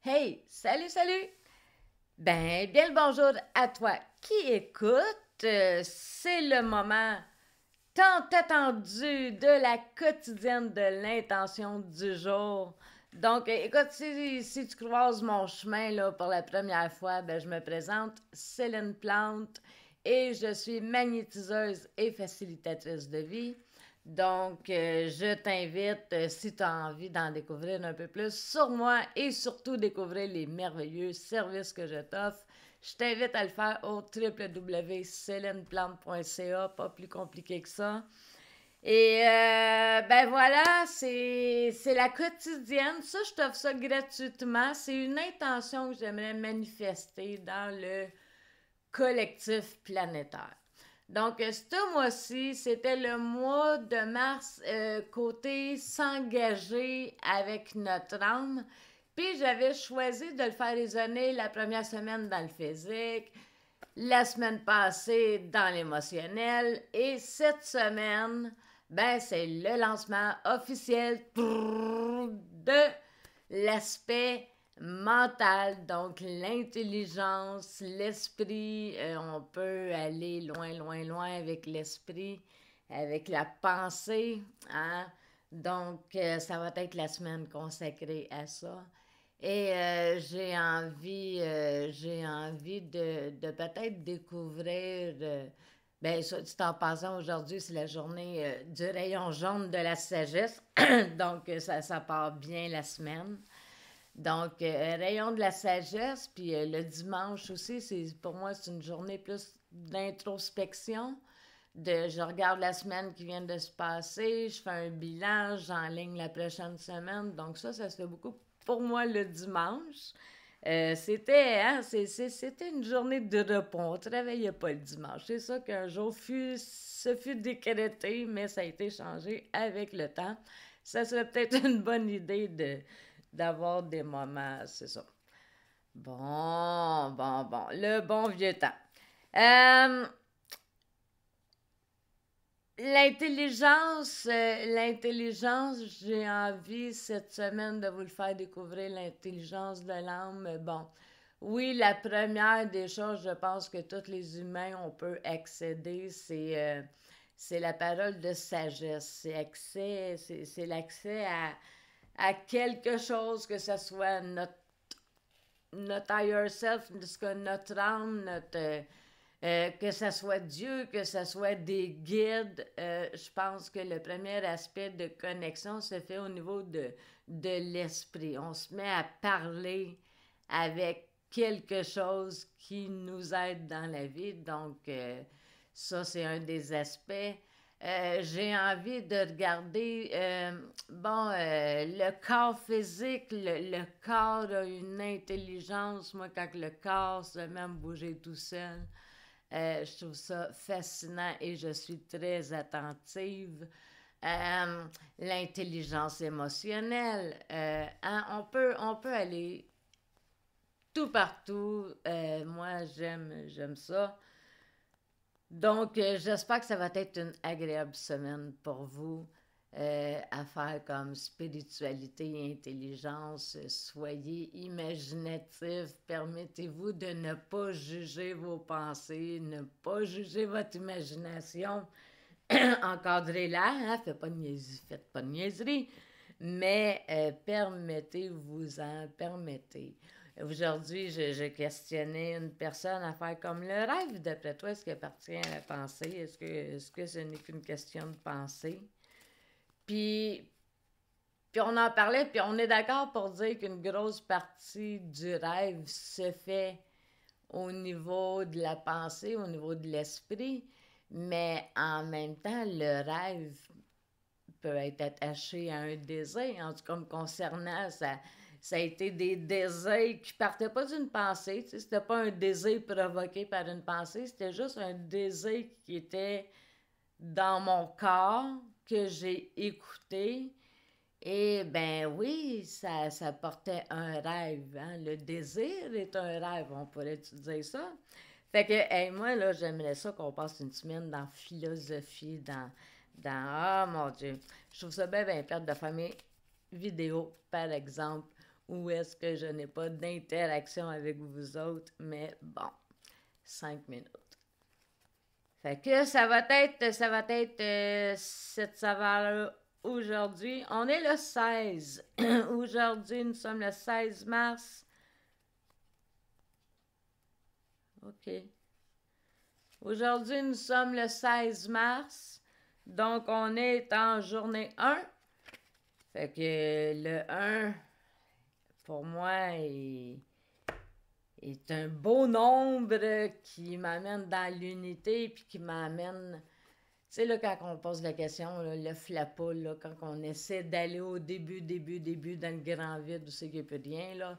Hey, salut, salut! Bien le bonjour à toi qui écoute. C'est le moment tant attendu de la quotidienne de l'intention du jour. Donc, écoute, si tu croises mon chemin là, pour la première fois, je me présente, Céline Plante, et je suis magnétiseuse et facilitatrice de vie. Donc, je t'invite, si tu as envie d'en découvrir un peu plus sur moi et surtout découvrir les merveilleux services que je t'offre, je t'invite à le faire au www.celineplante.ca, pas plus compliqué que ça. Et voilà, c'est la quotidienne. Ça, je t'offre ça gratuitement. C'est une intention que j'aimerais manifester dans le collectif planétaire. Donc, ce mois-ci, c'était le mois de mars côté s'engager avec notre âme. Puis j'avais choisi de le faire résonner la première semaine dans le physique, la semaine passée dans l'émotionnel, et cette semaine, c'est le lancement officiel de l'aspect mental, donc l'intelligence, l'esprit. On peut aller loin, loin, loin avec l'esprit, avec la pensée. Hein? Donc, ça va être la semaine consacrée à ça. Et j'ai envie de peut-être découvrir. Soit dit en passant, aujourd'hui, c'est la journée du rayon jaune de la sagesse. Donc, ça part bien la semaine. Donc, rayon de la sagesse, puis le dimanche aussi, pour moi, c'est une journée plus d'introspection. Je regarde la semaine qui vient de se passer, je fais un bilan, j'enligne la prochaine semaine. Donc, ça se fait beaucoup pour moi le dimanche. C'était une journée de repos. On ne travaillait pas le dimanche. C'est ça qu'un jour se fut décrété, mais ça a été changé avec le temps. Ça serait peut-être une bonne idée d'avoir des moments, c'est ça. Bon. Le bon vieux temps. Euh, l'intelligence, j'ai envie cette semaine de vous le faire découvrir, l'intelligence de l'âme. Bon, oui, la première des choses, je pense que tous les humains, on peut accéder, c'est la parole de sagesse. C'est l'accès à quelque chose, que ce soit notre higher self, notre âme, que ce soit Dieu, que ce soit des guides. Je pense que le premier aspect de connexion se fait au niveau de l'esprit. On se met à parler avec quelque chose qui nous aide dans la vie. Donc, ça, c'est un des aspects. J'ai envie de regarder, le corps physique, le corps a une intelligence. Moi, quand le corps se met à me bouger tout seul, je trouve ça fascinant et je suis très attentive. Euh, L'intelligence émotionnelle, hein, on peut aller tout partout. Moi, j'aime ça. Donc, j'espère que ça va être une agréable semaine pour vous. À faire comme spiritualité et intelligence. Soyez imaginatif. Permettez-vous de ne pas juger vos pensées, ne pas juger votre imagination. Encadrez-la, hein? Faites pas de niaiserie. Mais permettez-vous-en, permettez. Aujourd'hui, je questionnais une personne à faire comme le rêve, d'après toi, est-ce qu'il appartient à la pensée? Est-ce que ce n'est qu'une question de pensée? Puis, puis on en parlait, puis on est d'accord pour dire qu'une grosse partie du rêve se fait au niveau de la pensée, au niveau de l'esprit, mais en même temps, le rêve peut être attaché à un désir. En tout cas, me concernant, ça a été des désirs qui partaient pas d'une pensée. Tu sais, c'était pas un désir provoqué par une pensée, c'était juste un désir qui était dans mon corps, que j'ai écouté. Et ben oui, ça portait un rêve. Hein? Le désir est un rêve, on pourrait dire ça. Fait que, hey, moi, là, j'aimerais ça qu'on passe une semaine dans philosophie, ah mon Dieu. Je trouve ça bien, bien plate de faire mes vidéos, par exemple, où est-ce que je n'ai pas d'interaction avec vous autres, mais bon, 5 minutes. Fait que ça va être cette saveur aujourd'hui. On est le 16. Aujourd'hui, nous sommes le 16 mars. OK. Aujourd'hui, nous sommes le 16 mars. Donc, on est en journée 1. Fait que le 1, pour moi, est un beau nombre qui m'amène dans l'unité puis qui m'amène... Tu sais, là, quand on pose la question, là, l'œuf, la poule, là, quand on essaie d'aller au début, dans le grand vide où c'est qu'il n'y a plus rien, là,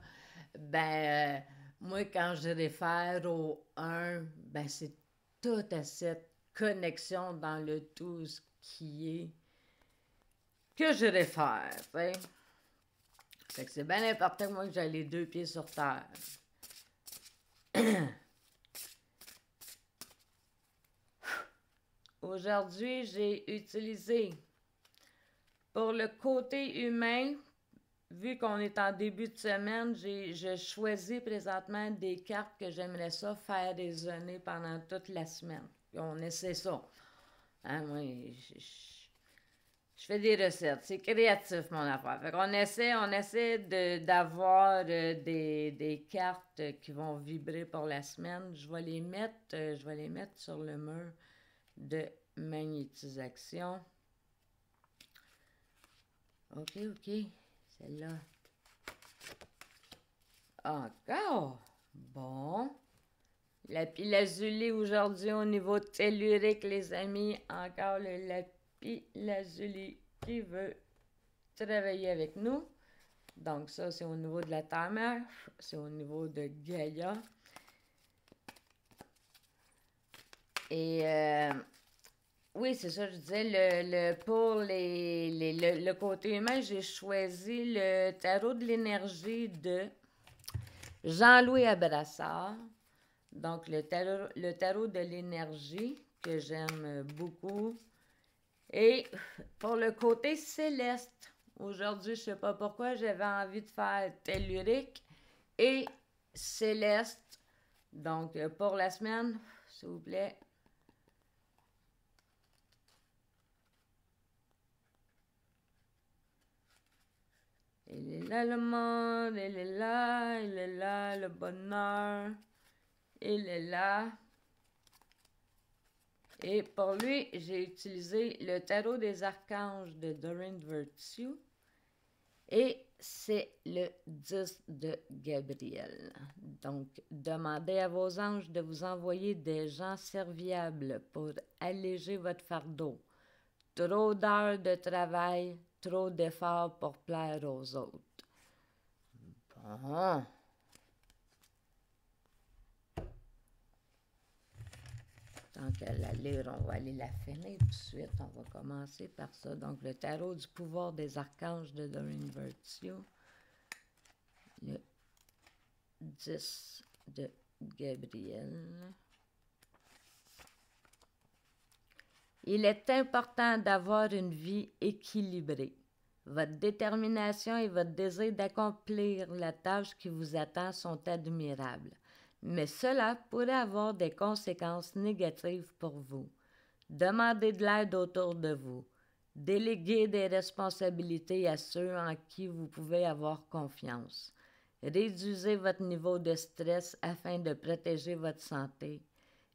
ben, moi, quand je réfère au 1, ben, c'est toute à cette connexion dans le tout ce qui est que je réfère, tu sais. Fait que c'est bien important, moi, que j'ai les 2 pieds sur terre. Aujourd'hui, j'ai utilisé pour le côté humain, vu qu'on est en début de semaine, je choisis présentement des cartes que j'aimerais ça faire résonner pendant toute la semaine. Puis on essaie ça. Hein, moi, je fais des recettes. C'est créatif, mon affaire. Fait qu'on essaie d'avoir des cartes qui vont vibrer pour la semaine. Je vais les mettre sur le mur de magnétisation. OK. Celle-là. Encore. Bon. La lazuli aujourd'hui au niveau tellurique, les amis. Encore le lazuli qui veut travailler avec nous. Donc ça, c'est au niveau de la terre-mère. C'est au niveau de Gaïa. Et oui, c'est ça, je disais, pour le côté humain, j'ai choisi le tarot de l'énergie de Jean-Louis Abrassard. Donc, le tarot de l'énergie que j'aime beaucoup. Et pour le côté céleste, aujourd'hui, je ne sais pas pourquoi, j'avais envie de faire tellurique et céleste. Donc, pour la semaine, s'il vous plaît. Il est là le monde, il est là le bonheur, il est là. Et pour lui, j'ai utilisé le tarot des archanges de Doreen Virtue et c'est le 10 de Gabriel. Donc, demandez à vos anges de vous envoyer des gens serviables pour alléger votre fardeau. Trop d'heures de travail, trop d'efforts pour plaire aux autres. Bon. Tant qu'à la lire, on va aller la finir tout de suite. On va commencer par ça. Donc, le tarot du pouvoir des archanges de Doreen Virtue. Le 10 de Gabriel. Il est important d'avoir une vie équilibrée. Votre détermination et votre désir d'accomplir la tâche qui vous attend sont admirables, mais cela pourrait avoir des conséquences négatives pour vous. Demandez de l'aide autour de vous. Déléguez des responsabilités à ceux en qui vous pouvez avoir confiance. Réduisez votre niveau de stress afin de protéger votre santé.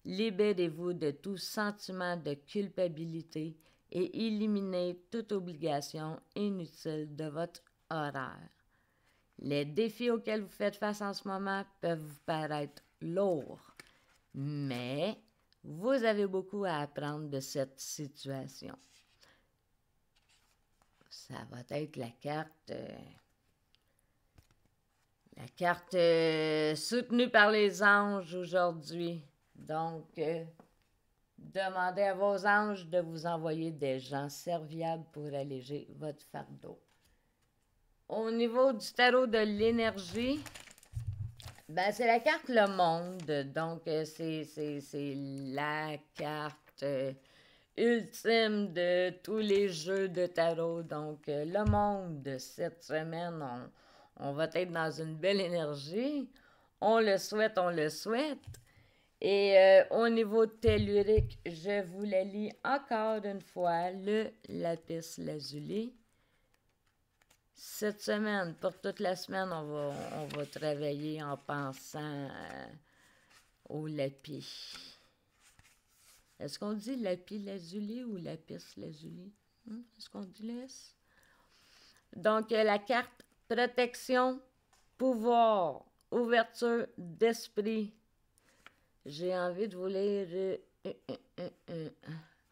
Libérez-vous de tout sentiment de culpabilité et éliminez toute obligation inutile de votre horaire. Les défis auxquels vous faites face en ce moment peuvent vous paraître lourds, mais vous avez beaucoup à apprendre de cette situation. Ça va être la carte soutenue par les anges aujourd'hui. Donc, demandez à vos anges de vous envoyer des gens serviables pour alléger votre fardeau. Au niveau du tarot de l'énergie, ben c'est la carte Le Monde. Donc, c'est la carte ultime de tous les jeux de tarot. Donc, Le Monde, cette semaine, On va être dans une belle énergie. On le souhaite, on le souhaite. Et au niveau tellurique, je vous la lis encore une fois, le lapis lazuli. Cette semaine, pour toute la semaine, on va travailler en pensant au lapis. Est-ce qu'on dit lapis lazuli ou lapis lazuli? Est-ce qu'on dit laisse? Donc, la carte protection, pouvoir, ouverture d'esprit. J'ai envie de vous lire.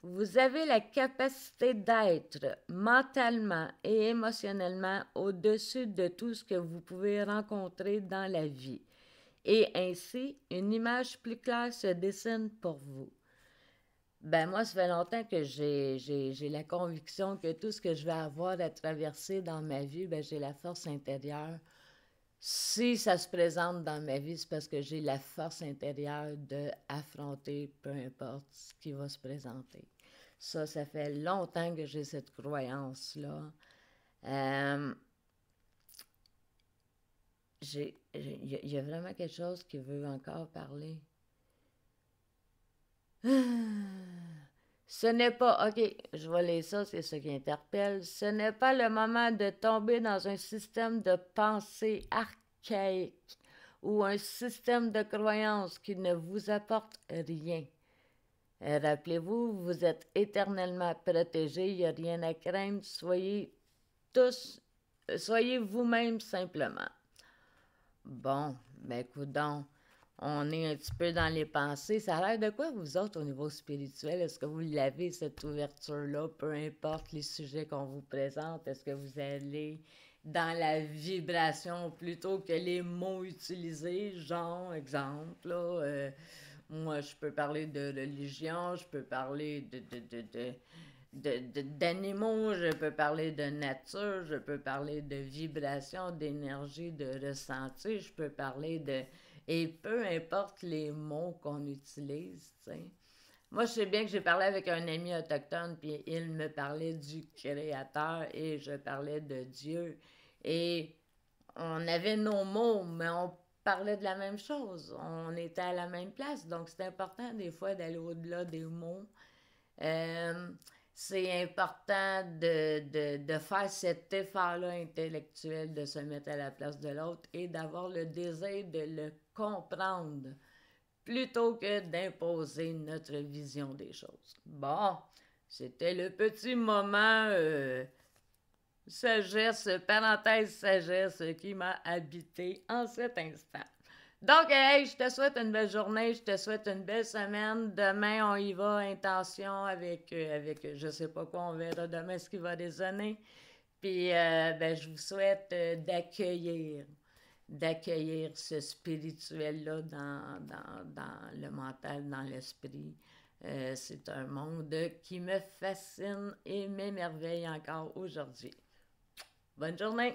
Vous avez la capacité d'être mentalement et émotionnellement au-dessus de tout ce que vous pouvez rencontrer dans la vie. Et ainsi, une image plus claire se dessine pour vous. Ben moi, ça fait longtemps que j'ai la conviction que tout ce que je vais avoir à traverser dans ma vie, ben j'ai la force intérieure. Si ça se présente dans ma vie, c'est parce que j'ai la force intérieure d'affronter peu importe ce qui va se présenter. Ça fait longtemps que j'ai cette croyance-là. Il y a vraiment quelque chose qui veut encore parler. Ce n'est pas, ok, je vais lire ça, c'est ce qui interpelle. Ce n'est pas le moment de tomber dans un système de pensée archaïque ou un système de croyances qui ne vous apporte rien. Rappelez-vous, vous êtes éternellement protégés, il n'y a rien à craindre, soyez vous-même simplement. Bon, ben coudonc, on est un petit peu dans les pensées. Ça a l'air de quoi, vous autres, au niveau spirituel? Est-ce que vous l'avez, cette ouverture-là, peu importe les sujets qu'on vous présente? Est-ce que vous allez dans la vibration plutôt que les mots utilisés? Genre, exemple, là, moi, je peux parler de religion, je peux parler d'animaux, je peux parler de nature, je peux parler de vibration, d'énergie, de ressenti, je peux parler de... Et peu importe les mots qu'on utilise, tu sais. Moi, je sais bien que j'ai parlé avec un ami autochtone, puis il me parlait du Créateur et je parlais de Dieu. Et on avait nos mots, mais on parlait de la même chose. On était à la même place. Donc, c'est important des fois d'aller au-delà des mots. C'est important de faire cet effort-là intellectuel, de se mettre à la place de l'autre et d'avoir le désir de le comprendre plutôt que d'imposer notre vision des choses. Bon, c'était le petit moment sagesse, parenthèse sagesse qui m'a habité en cet instant. Donc, hey, je te souhaite une belle journée, je te souhaite une belle semaine. Demain, on y va, intention, avec je sais pas quoi, on verra demain ce qui va résonner. Puis, ben, je vous souhaite d'accueillir ce spirituel-là dans le mental, dans l'esprit. C'est un monde qui me fascine et m'émerveille encore aujourd'hui. Bonne journée!